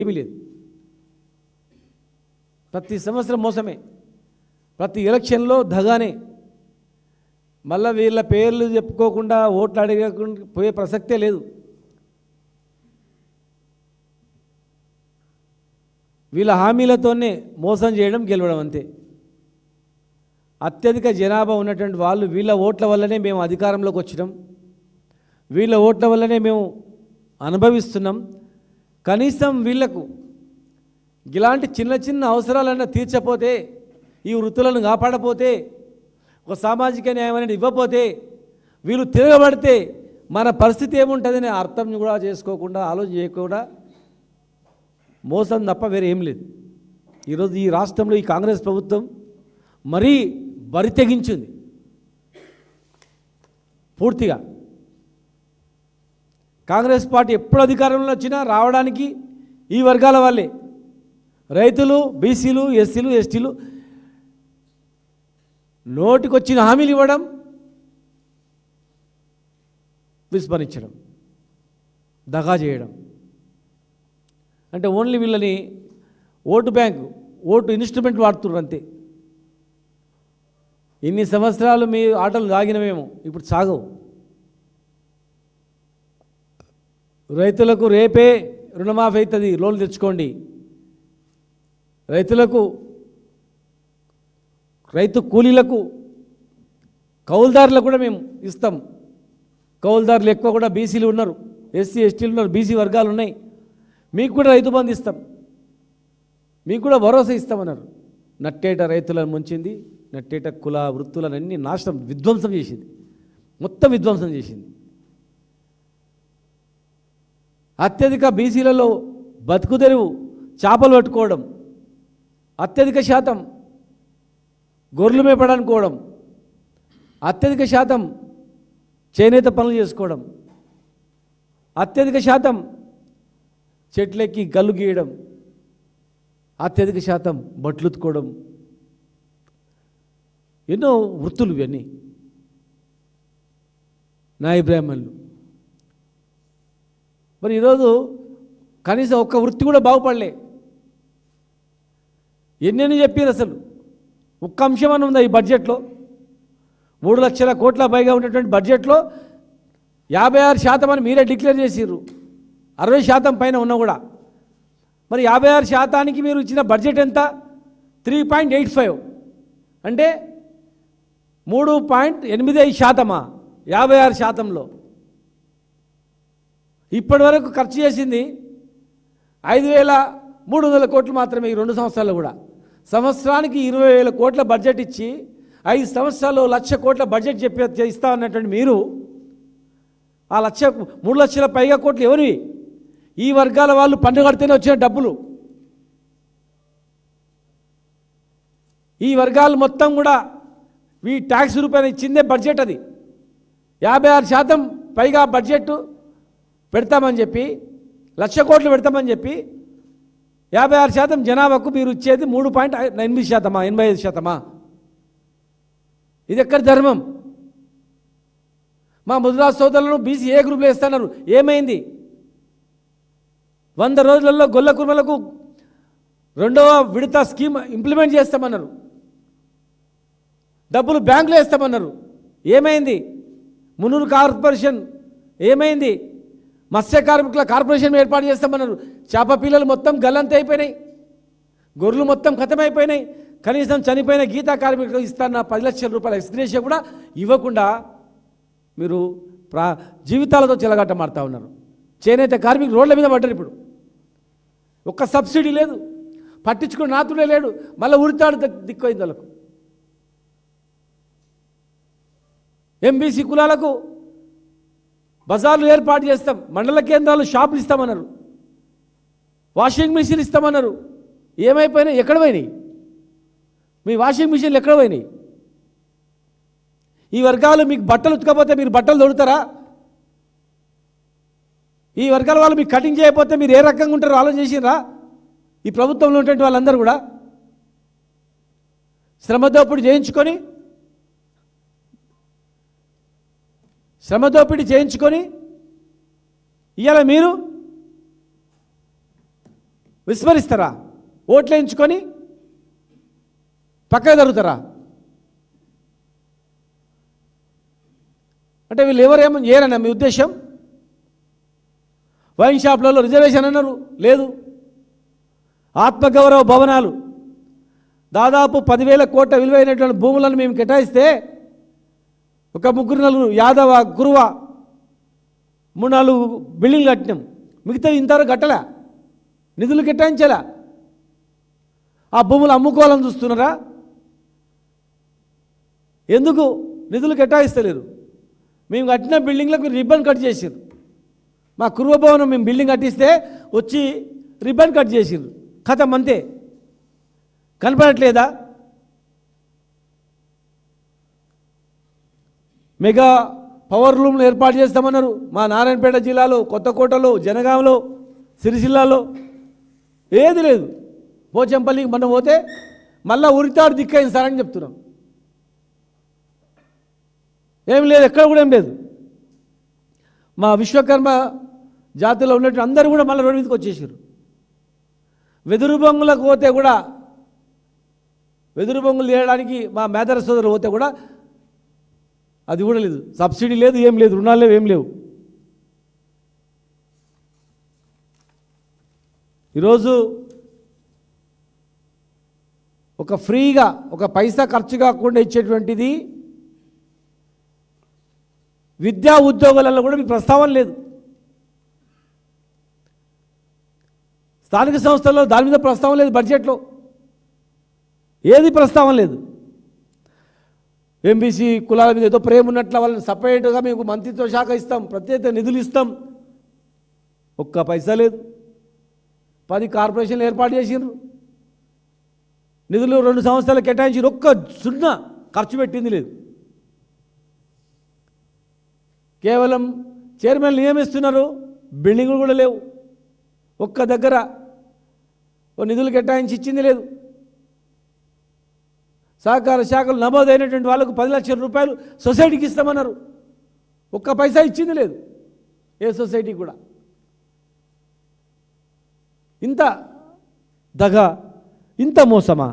ఏమీ లేదు. ప్రతి సంవత్సరం మోసమే, ప్రతి ఎలక్షన్లో దగానే. మళ్ళీ వీళ్ళ పేర్లు చెప్పుకోకుండా ఓట్లు అడగకుండా పోయే ప్రసక్తే లేదు. వీళ్ళ హామీలతోనే మోసం చేయడం, గెలవడం అంతే. అత్యధిక జనాభా ఉన్నటువంటి వాళ్ళు వీళ్ళ ఓట్ల వల్లనే మేము అధికారంలోకి వచ్చినాం, వీళ్ళ ఓట్ల వల్లనే మేము అనుభవిస్తున్నాం. కనీసం వీళ్లకు ఇలాంటి చిన్న చిన్న అవసరాలన్నా తీర్చపోతే, ఈ వృత్తులను కాపాడపోతే, ఒక సామాజిక న్యాయం అనేది ఇవ్వకపోతే, వీళ్ళు తిరగబడితే మన పరిస్థితి ఏముంటుందని అర్థం కూడా చేసుకోకుండా, ఆలోచన చేయకుండా మోసం తప్ప వేరే ఏం లేదు. ఈరోజు ఈ రాష్ట్రంలో ఈ కాంగ్రెస్ ప్రభుత్వం మరీ బరి తెగించింది పూర్తిగా. కాంగ్రెస్ పార్టీ ఎప్పుడు అధికారంలో వచ్చినా రావడానికి ఈ వర్గాల వాళ్ళే, రైతులు, బీసీలు, ఎస్సీలు, ఎస్టీలు నోటికొచ్చిన హామీలు ఇవ్వడం, విస్మరించడం, దగా చేయడం. అంటే ఓన్లీ వీళ్ళని ఓటు బ్యాంకు, ఓటు ఇన్స్ట్రుమెంట్ వాడుతున్నారు అంతే. ఇన్ని సంవత్సరాలు మీ ఆటలు సాగినవేమో ఇప్పుడు సాగవు. రైతులకు రేపే రుణమాఫీ అవుతుంది, లోన్లు తెచ్చుకోండి. రైతులకు, రైతు కూలీలకు, కౌలుదారులకు కూడా మేము ఇస్తాం. కౌలుదారులు ఎక్కువ కూడా బీసీలు ఉన్నారు, ఎస్సీ ఎస్టీలు ఉన్నారు, బీసీ వర్గాలు ఉన్నాయి. మీకు కూడా రైతు బంధు ఇస్తాం, మీకు కూడా భరోసా ఇస్తామన్నారు. నట్టేట రైతులను ముంచింది, నట్టేట కుల వృత్తులనన్నీ నాశనం, విధ్వంసం చేసింది, మొత్తం విధ్వంసం చేసింది. అత్యధిక బీసీలలో బతుకుదెరువు చేపలు పట్టుకోవడం, అత్యధిక శాతం గొర్రెలు మేపడానుకోవడం, అత్యధిక శాతం చేనేత పనులు చేసుకోవడం, అత్యధిక శాతం చెట్లెక్కి గల్లు గీయడం, అత్యధిక శాతం బట్టలు ఉతుకోవడం, ఎన్నో వృత్తులు ఇవన్నీ. నాయ బ్రాహ్మణులు. మరి ఈరోజు కనీసం ఒక్క వృత్తి కూడా బాగుపడలే. ఎన్నెన్ని చెప్పారు అసలు? ఒక్క అంశం అని ఉందా ఈ బడ్జెట్లో? 3 లక్షల కోట్ల పైగా ఉన్నటువంటి బడ్జెట్లో 56% అని మీరే డిక్లేర్ చేసిర్రు, 60% పైన ఉన్నా కూడా. మరి 56% మీరు ఇచ్చిన బడ్జెట్ ఎంత? 3.85, అంటే 3.85%. 56%లో ఇప్పటి వరకు ఖర్చు చేసింది 5,300 కోట్లు మాత్రమే ఈ 2 సంవత్సరాల్లో కూడా. సంవత్సరానికి 20,000 కోట్ల బడ్జెట్ ఇచ్చి 5 సంవత్సరాల్లో 1,00,000 కోట్ల బడ్జెట్ ఇస్తా ఉన్నటువంటి మీరు, ఆ 3 లక్షల పైగా కోట్లు ఎవరివి? ఈ వర్గాల వాళ్ళు పన్ను కడితేనే వచ్చిన డబ్బులు. ఈ వర్గాలు మొత్తం కూడా ఈ ట్యాక్స్ రూపాయలు ఇచ్చిందే బడ్జెట్. అది 56% పైగా బడ్జెట్ పెడతామని చెప్పి, 1,00,000 కోట్లు పెడతామని చెప్పి 56% జనాభాకు మీరు ఇచ్చేది 3.8%, 85%. ఇది ఎక్కడ ధర్మం? మా ముదిరాజు సోదరులను బీసీ ఏ గ్రూప్లో వేస్తున్నారు, ఏమైంది? 100 రోజులలో గొల్ల కుర్మలకు 2వ విడత స్కీమ్ ఇంప్లిమెంట్ చేస్తామన్నారు, డబ్బులు బ్యాంకులో వేస్తామన్నారు, ఏమైంది? మున్నూరు కార్పొరేషన్ ఏమైంది? మత్స్య కార్మికుల కార్పొరేషన్ ఏర్పాటు చేస్తామన్నారు, చేప పిల్లలు మొత్తం గల్లంత అయిపోయినాయి, గొర్రెలు మొత్తం ఖతమైపోయినాయి. కనీసం చనిపోయిన గీతా కార్మికులకు ఇస్తాన్న 10 లక్షల రూపాయల ఎక్స్గ్రేషియా కూడా ఇవ్వకుండా మీరు జీవితాలతో చెలగాటమాడుతూ ఉన్నారు. చేనేత కార్మికులు రోడ్ల మీద పడ్డారు. ఇప్పుడు ఒక్క సబ్సిడీ లేదు, పట్టించుకుని నాతుడే లేడు, మళ్ళీ ఉరితాడు దిక్కుపోయింది వాళ్ళకు. ఎంబీసీ కులాలకు బజార్లు ఏర్పాటు చేస్తాం, మండల కేంద్రాలు షాపులు ఇస్తామన్నారు, వాషింగ్ మిషన్ ఇస్తామన్నారు. ఏమైపోయినాయి? ఎక్కడ పోయినాయి మీ వాషింగ్ మిషన్లు? ఎక్కడ పోయినాయి? ఈ వర్గాలు మీకు బట్టలు ఉతకపోతే మీరు బట్టలు తొడుతారా? ఈ వర్గాల వాళ్ళు మీకు కటింగ్ చేయకపోతే మీరు ఏ రకంగా ఉంటారో ఆలోచన చేసినరా? ఈ ప్రభుత్వంలో ఉన్నటువంటి వాళ్ళందరూ కూడా శ్రమదోపిడి చేయించుకొని ఇవాళ మీరు విస్మరిస్తారా? ఓట్లు వేయించుకొని పక్కకు జరుగుతారా? అంటే వీళ్ళు ఎవరేమో చేయరన్నా మీ ఉద్దేశం? వైన్ షాప్లలో రిజర్వేషన్ అన్నారు, లేదు. ఆత్మగౌరవ భవనాలు దాదాపు 10,000 కోట్ల విలువైనటువంటి భూములను మేము కేటాయిస్తే ఒక 3-4 యాదవ గురువ 3-4 బిల్డింగ్లు కట్టినాం. మిగతా ఇంతవరకు కట్టలే, నిధులు కేటాయించలే. ఆ భూములు అమ్ముకోవాలని చూస్తున్నారా? ఎందుకు నిధులు కేటాయిస్తలేరు? మేము కట్టిన బిల్డింగ్లకు రిబ్బన్ కట్ చేసారు. మా కురువ భవనం మేము బిల్డింగ్ కట్టిస్తే వచ్చి రిబ్బన్ కట్ చేసారు. కథం అంతే. కనపడట్లేదా? మెగా పవర్ రూమ్లు ఏర్పాటు చేస్తామన్నారు. మా నారాయణపేట జిల్లాలో, కొత్తకోటలో, జనగాంలో, సిరిసిల్లాలో ఏది లేదు. పోచంపల్లికి మనం పోతే మళ్ళీ ఉరితాడు దిక్కైంది సార్ అని చెప్తున్నాం. ఏం లేదు, ఎక్కడ కూడా ఏం లేదు. మా విశ్వకర్మ జాతిలో ఉన్నట్టు అందరూ కూడా మళ్ళీ రోడ్డు మీదకి వచ్చేసారు. వెదురు బొంగులకు పోతే కూడా, వెదురు బొంగులు చేయడానికి మా మేదర సోదరులు పోతే కూడా అది కూడా లేదు. సబ్సిడీ లేదు, ఏం లేదు, రుణాలు లేవు, ఏం లేవు. ఈరోజు ఒక ఫ్రీగా ఒక పైసా ఖర్చు కాకుండా ఇచ్చేటువంటిది విద్యా ఉద్యోగాలలో కూడా మీ ప్రస్తావన లేదు. స్థానిక సంస్థల్లో దాని మీద ప్రస్తావన లేదు. బడ్జెట్లో ఏది ప్రస్తావన లేదు. ఎంబీసీ కులాల మీద ఏదో ప్రేమ ఉన్నట్ల వాళ్ళని సపరేట్గా మీకు మంత్రిత్వ శాఖ ఇస్తాం, ప్రత్యేక నిధులు ఇస్తాం. ఒక్క పైసా లేదు. 10 కార్పొరేషన్లు ఏర్పాటు చేసిండ్రు. నిధులు 2 సంవత్సరాలు కేటాయించి ఒక్క సున్నా ఖర్చు పెట్టింది లేదు. కేవలం చైర్మన్ నియమిస్తున్నారు, బిల్డింగులు కూడా లేవు. ఒక్క దగ్గర నిధులు కేటాయించి ఇచ్చింది లేదు. సహకార శాఖలు నమోదైనటువంటి వాళ్ళకు 10 లక్షల రూపాయలు సొసైటీకి ఇస్తామన్నారు. ఒక్క పైసా ఇచ్చింది లేదు ఏ సొసైటీ కూడా. ఇంత దగ, ఇంత మోసమా?